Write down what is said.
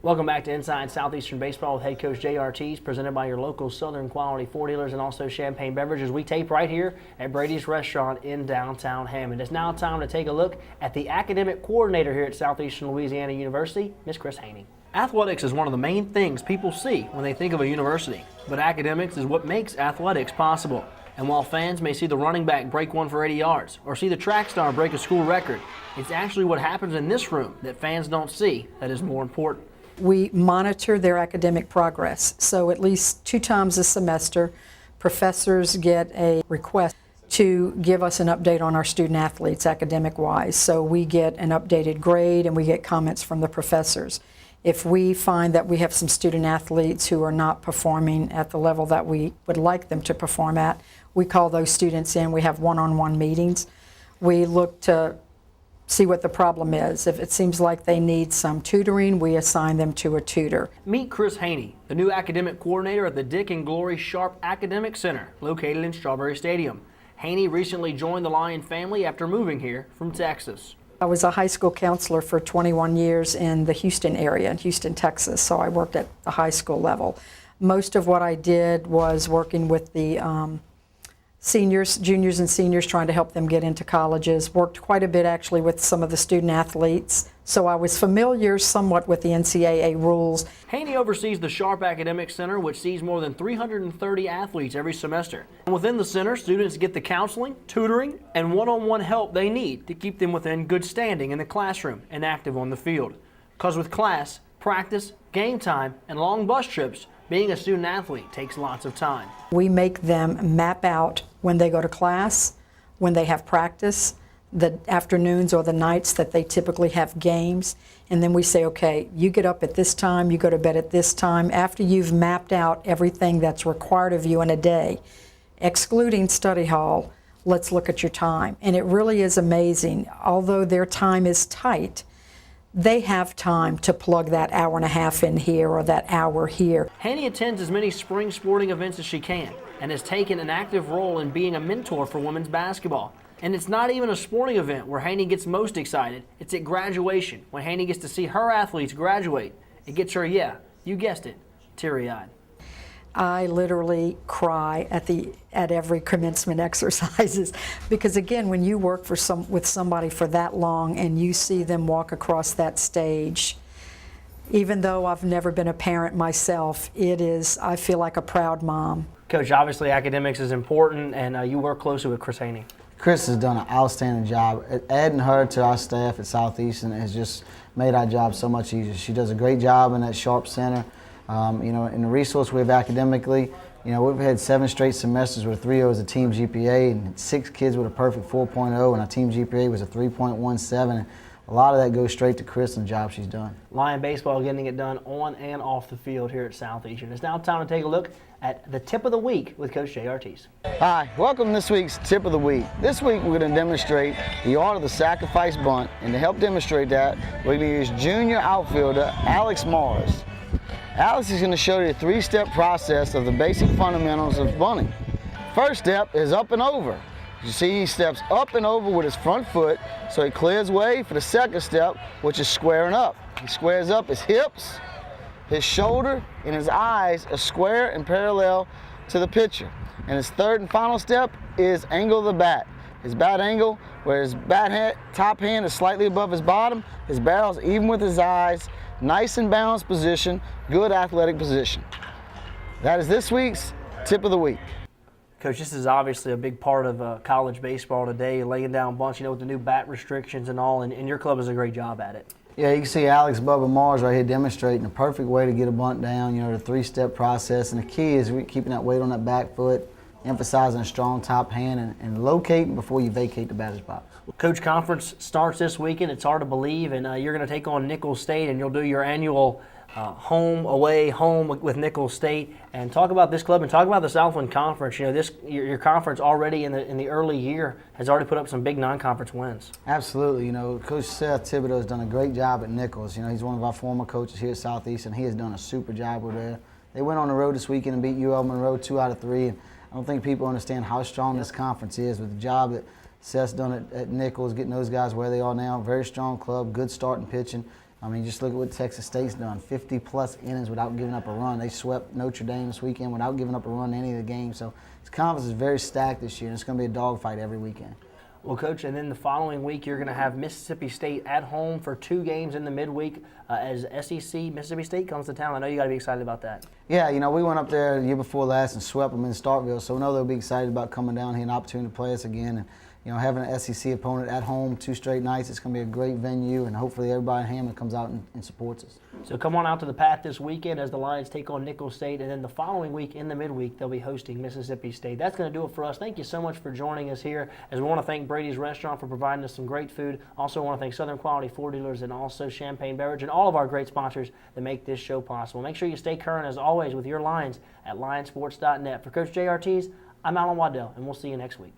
Welcome back to Inside Southeastern Baseball with head coach Jay Artigues, presented by your local Southern Quality Ford dealers and also Champagne Beverages. We tape right here at Brady's Restaurant in downtown Hammond. It's now time to take a look at the academic coordinator here at Southeastern Louisiana University, Miss Chris Haney. Athletics is one of the main things people see when they think of a university, but academics is what makes athletics possible. And while fans may see the running back break one for 80 yards or see the track star break a school record, it's actually what happens in this room that fans don't see that is more important. We monitor their academic progress. So at least 2 times a semester, professors get a request to give us an update on our student athletes academic-wise. So we get an updated grade and we get comments from the professors. If we find that we have some student athletes who are not performing at the level that we would like them to perform at, we call those students in. We have one-on-one meetings. We look to see what the problem is. If it seems like they need some tutoring, we assign them to a tutor. Meet Chris Haney, the new academic coordinator at the Dick and Glory Sharp Academic Center, located in Strawberry Stadium. Haney recently joined the Lion family after moving here from Texas. I was a high school counselor for 21 years in the Houston area, in Houston, Texas, so I worked at the high school level. Most of what I did was working with the seniors, juniors and seniors, trying to help them get into colleges. Worked quite a bit actually with some of the student athletes, so I was familiar somewhat with the NCAA rules. Haney oversees the Sharp Academic Center, which sees more than 330 athletes every semester. And within the center, students get the counseling, tutoring, and one-on-one help they need to keep them within good standing in the classroom and active on the field. Because with class, practice, game time, and long bus trips, being a student athlete takes lots of time. We make them map out when they go to class, when they have practice, the afternoons or the nights that they typically have games, and then we say, okay, you get up at this time, you go to bed at this time. After you've mapped out everything that's required of you in a day, excluding study hall, let's look at your time. And it really is amazing. Although their time is tight, they have time to plug that hour and a half in here or that hour here. Haney attends as many spring sporting events as she can and has taken an active role in being a mentor for women's basketball. And it's not even a sporting event where Haney gets most excited. It's at graduation, when Haney gets to see her athletes graduate. It gets her, yeah, you guessed it, teary-eyed. I literally cry at every commencement exercises because, again, when you work with somebody for that long and you see them walk across that stage, even though I've never been a parent myself, I feel like a proud mom. Coach, obviously academics is important, and you work closely with Chris Haney. Chris has done an outstanding job. Adding her to our staff at Southeastern has just made our job so much easier. She does a great job in that Sharp Center. In the resource we have academically, we've had 7 straight semesters where 3.0 is a team GPA and 6 kids with a perfect 4.0, and our team GPA was a 3.17. A lot of that goes straight to Chris and the job she's done. Lion baseball getting it done on and off the field here at Southeastern. It's now time to take a look at the tip of the week with Coach Jay Artigues. Hi, welcome to this week's tip of the week. This week we're going to demonstrate the art of the sacrifice bunt, and to help demonstrate that, we're going to use junior outfielder Alex Morris. Alex is going to show you the 3-step process of the basic fundamentals of bunting. First step is up and over. You see he steps up and over with his front foot, so he clears way for the second step, which is squaring up. He squares up his hips, his shoulder, and his eyes are square and parallel to the pitcher. And his third and final step is angle of the bat. His bat angle, where his top hand is slightly above his bottom, his barrel's even with his eyes, nice and balanced position, good athletic position. That is this week's tip of the week. Coach, this is obviously a big part of college baseball today, laying down bunts, with the new bat restrictions and all, and your club does a great job at it. Yeah, you can see Alex Bubba Mars right here demonstrating the perfect way to get a bunt down, the 3-step process. And the key is keeping that weight on that back foot, emphasizing a strong top hand, and locating before you vacate the batter's box. Well, Coach, conference starts this weekend. It's hard to believe, and you're going to take on Nicholls State, and you'll do your annual home, away, home with Nicholls State. And talk about this club and talk about the Southland Conference. Your conference already in the early year has already put up some big non-conference wins. Absolutely. Coach Seth Thibodeau has done a great job at Nicholls. He's one of our former coaches here at Southeast, and he has done a super job over there. They went on the road this weekend and beat UL Monroe 2 out of 3. And I don't think people understand how strong this conference is with the job that Seth's done at Nicholls, getting those guys where they are now. Very strong club, good start in pitching. I mean, just look at what Texas State's done, 50-plus innings without giving up a run. They swept Notre Dame this weekend without giving up a run in any of the games. So his conference is very stacked this year, and it's going to be a dogfight every weekend. Well, Coach, and then the following week you're going to have Mississippi State at home for 2 games in the midweek as SEC Mississippi State comes to town. I know you got to be excited about that. Yeah, you know, we went up there the year before last and swept them in Starkville, so we know they'll be excited about coming down here, an opportunity to play us again. And, you know, having an SEC opponent at home 2 straight nights, it's going to be a great venue, and hopefully everybody in Hammond comes out and supports us. So come on out to the Path this weekend as the Lions take on Nicholls State, and then the following week in the midweek they'll be hosting Mississippi State. That's going to do it for us. Thank you so much for joining us here. As we want to thank Brady's Restaurant for providing us some great food. Also want to thank Southern Quality Ford Dealers and also Champagne Beverage and all of our great sponsors that make this show possible. Make sure you stay current as always with your Lions at Lionsports.net. For Coach Jay Artigues, I'm Alan Waddell, and we'll see you next week.